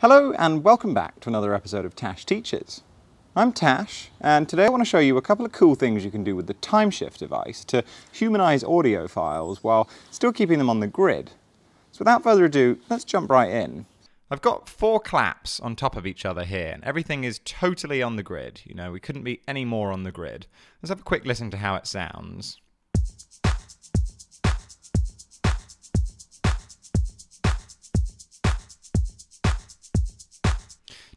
Hello and welcome back to another episode of TACHES Teaches. I'm Tash, and today I want to show you a couple of cool things you can do with the Timeshift device to humanize audio files while still keeping them on the grid. So without further ado, let's jump right in. I've got 4 claps on top of each other here, and everything is totally on the grid. You know, we couldn't be any more on the grid. Let's have a quick listen to how it sounds.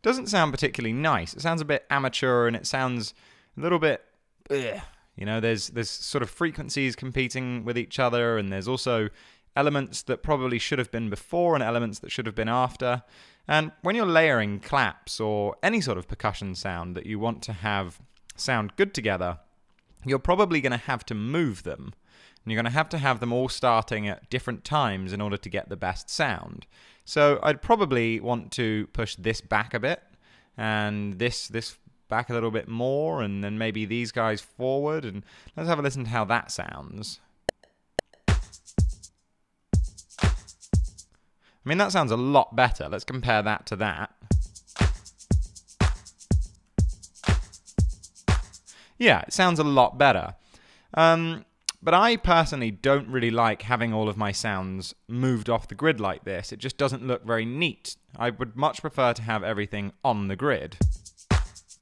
Doesn't sound particularly nice. It sounds a bit amateur and it sounds a little bit ugh. You know, there's sort of frequencies competing with each other, and there's also elements that probably should have been before and elements that should have been after. And when you're layering claps or any sort of percussion sound that you want to have sound good together, you're probably going to have to move them. And you're going to have them all starting at different times in order to get the best sound. So I'd probably want to push this back a bit, and this back a little bit more, and then maybe these guys forward, and let's have a listen to how that sounds. I mean, that sounds a lot better. Let's compare that to that. Yeah, it sounds a lot better. But I personally don't really like having all of my sounds moved off the grid like this. It just doesn't look very neat. I would much prefer to have everything on the grid.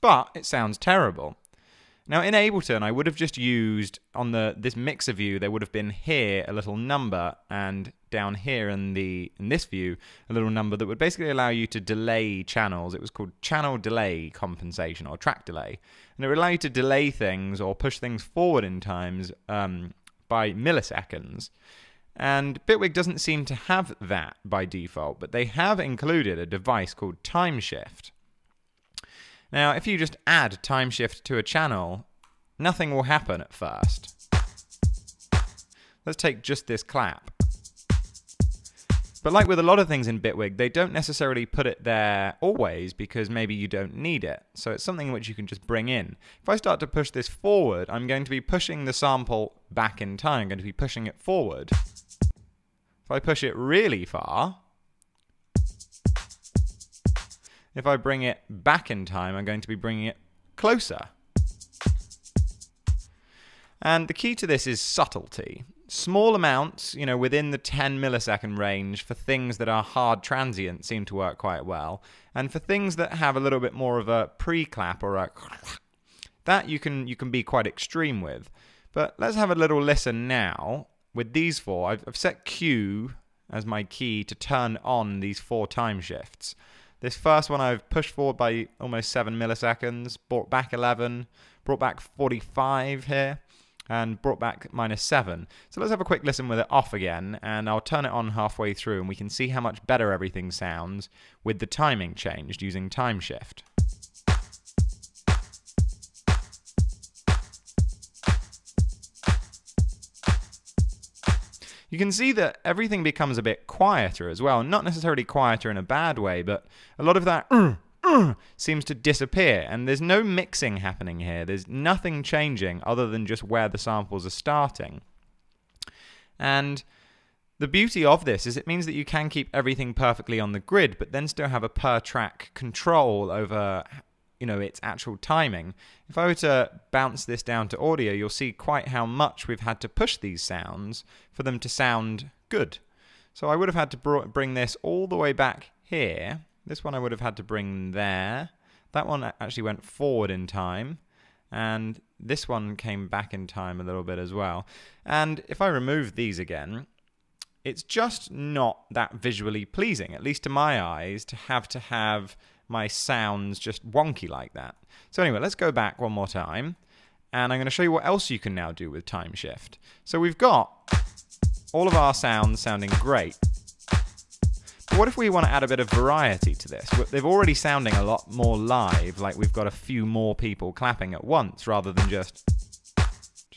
But it sounds terrible. Now in Ableton, I would have just used, on this mixer view, there would have been here a little number, and down here in this view, a little number that would basically allow you to delay channels. It was called channel delay compensation, or track delay. And it would allow you to delay things or push things forward in times by milliseconds. And Bitwig doesn't seem to have that by default, but they have included a device called Timeshift. Now, if you just add Timeshift to a channel, nothing will happen at first. Let's take just this clap. But like with a lot of things in Bitwig, they don't necessarily put it there always because maybe you don't need it. So it's something which you can just bring in. If I start to push this forward, I'm going to be pushing the sample back in time. I'm going to be pushing it forward. If I push it really far, if I bring it back in time, I'm going to be bringing it closer. And the key to this is subtlety. Small amounts, you know, within the 10 millisecond range for things that are hard transient seem to work quite well. And for things that have a little bit more of a pre-clap or a that you can be quite extreme with. But let's have a little listen now with these 4. I've set Q as my key to turn on these 4 time shifts. This first one I've pushed forward by almost 7 milliseconds, brought back 11, brought back 45 here, and brought back -7. So let's have a quick listen with it off again, and I'll turn it on halfway through, and we can see how much better everything sounds with the timing changed using Timeshift. You can see that everything becomes a bit quieter as well. Not necessarily quieter in a bad way, but a lot of that seems to disappear, and there's no mixing happening here. There's nothing changing other than just where the samples are starting. And the beauty of this is it means that you can keep everything perfectly on the grid, but then still have a per-track control over, you know, its actual timing. If I were to bounce this down to audio, you'll see quite how much we've had to push these sounds for them to sound good. So I would have had to bring this all the way back here. This one I would have had to bring there. That one actually went forward in time. And this one came back in time a little bit as well. And if I remove these again, it's just not that visually pleasing, at least to my eyes, to have my sounds just wonky like that. So anyway, let's go back one more time. And I'm going to show you what else you can now do with Timeshift. So we've got all of our sounds sounding great. But what if we want to add a bit of variety to this? They're already sounding a lot more live, like we've got a few more people clapping at once rather than just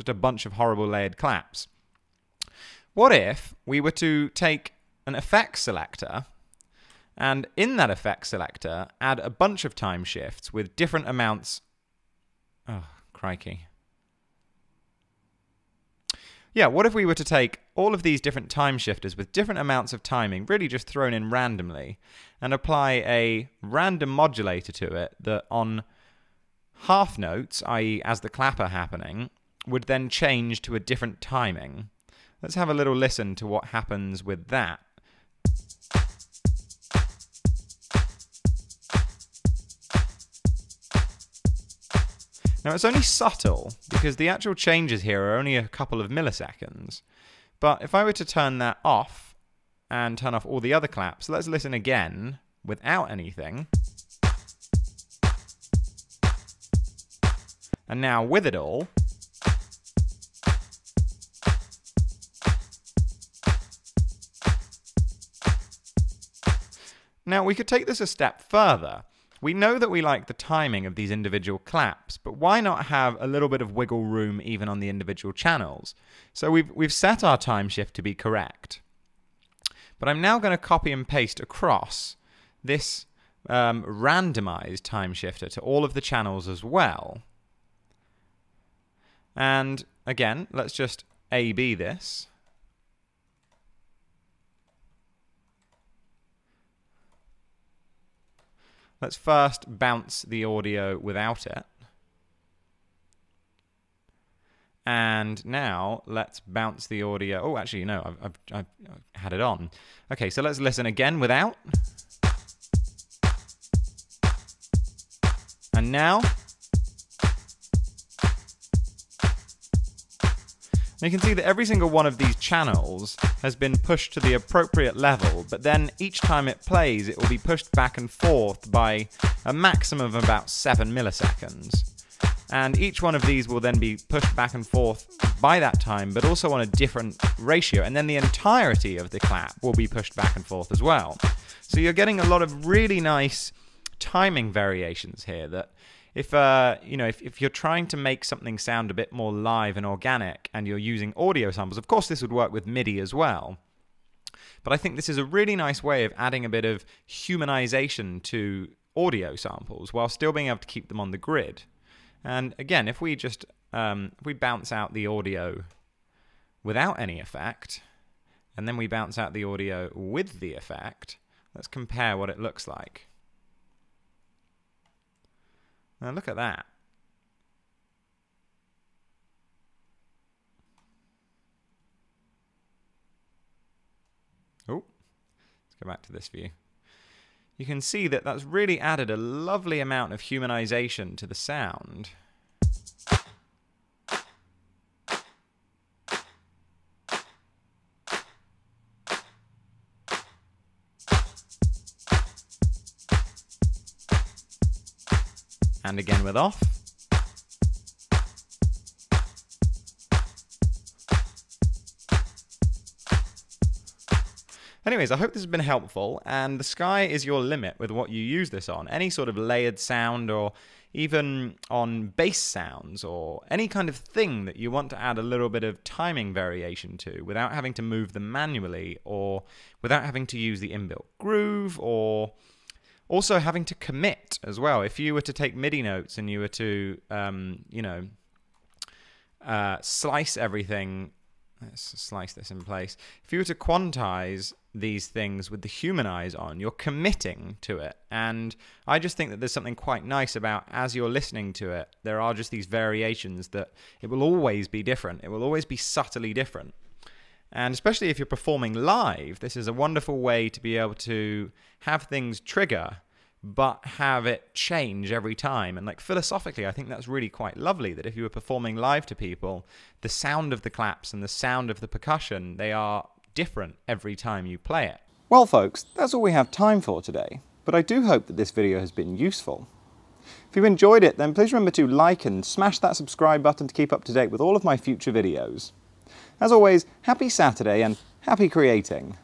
a bunch of horrible layered claps. What if we were to take an effects selector and in that effects selector add a bunch of time shifts with different amounts... Oh, crikey. Yeah, what if we were to take all of these different time shifters with different amounts of timing, really just thrown in randomly, and apply a random modulator to it that on half notes, i.e. as the clap are happening, would then change to a different timing. Let's have a little listen to what happens with that. Now it's only subtle, because the actual changes here are only a couple of milliseconds. But if I were to turn that off, and turn off all the other claps, let's listen again, without anything. And now with it all, now we could take this a step further. We know that we like the timing of these individual claps, but why not have a little bit of wiggle room even on the individual channels? So we've set our time shift to be correct. But I'm now going to copy and paste across this randomized time shifter to all of the channels as well. And again, let's just A/B this. Let's first bounce the audio without it. And now let's bounce the audio. Oh, actually, no, I've had it on. Okay, so let's listen again without. And now. And you can see that every single one of these channels has been pushed to the appropriate level, but then each time it plays, it will be pushed back and forth by a maximum of about 7 milliseconds. And each one of these will then be pushed back and forth by that time, but also on a different ratio. And then the entirety of the clap will be pushed back and forth as well. So you're getting a lot of really nice timing variations here that if you're trying to make something sound a bit more live and organic and you're using audio samples, of course this would work with MIDI as well. But I think this is a really nice way of adding a bit of humanization to audio samples while still being able to keep them on the grid. And again, if we just if we bounce out the audio without any effect, and then we bounce out the audio with the effect, let's compare what it looks like. Now look at that. Oh, let's go back to this view. You can see that that's really added a lovely amount of humanization to the sound. And again with off. Anyways, I hope this has been helpful, and the sky is your limit with what you use this on. Any sort of layered sound, or even on bass sounds, or any kind of thing that you want to add a little bit of timing variation to without having to move them manually, or without having to use the inbuilt groove, or also having to commit as well. If you were to take MIDI notes and you were to, slice everything, let's slice this in place. If you were to quantize these things with the humanize on, you're committing to it. And I just think that there's something quite nice about, as you're listening to it, there are just these variations that it will always be different. It will always be subtly different. And especially if you're performing live, this is a wonderful way to be able to have things trigger, but have it change every time. And like philosophically, I think that's really quite lovely, that if you were performing live to people, the sound of the claps and the sound of the percussion, they are different every time you play it. Well folks, that's all we have time for today, but I do hope that this video has been useful. If you enjoyed it, then please remember to like and smash that subscribe button to keep up to date with all of my future videos. As always, happy Saturday and happy creating!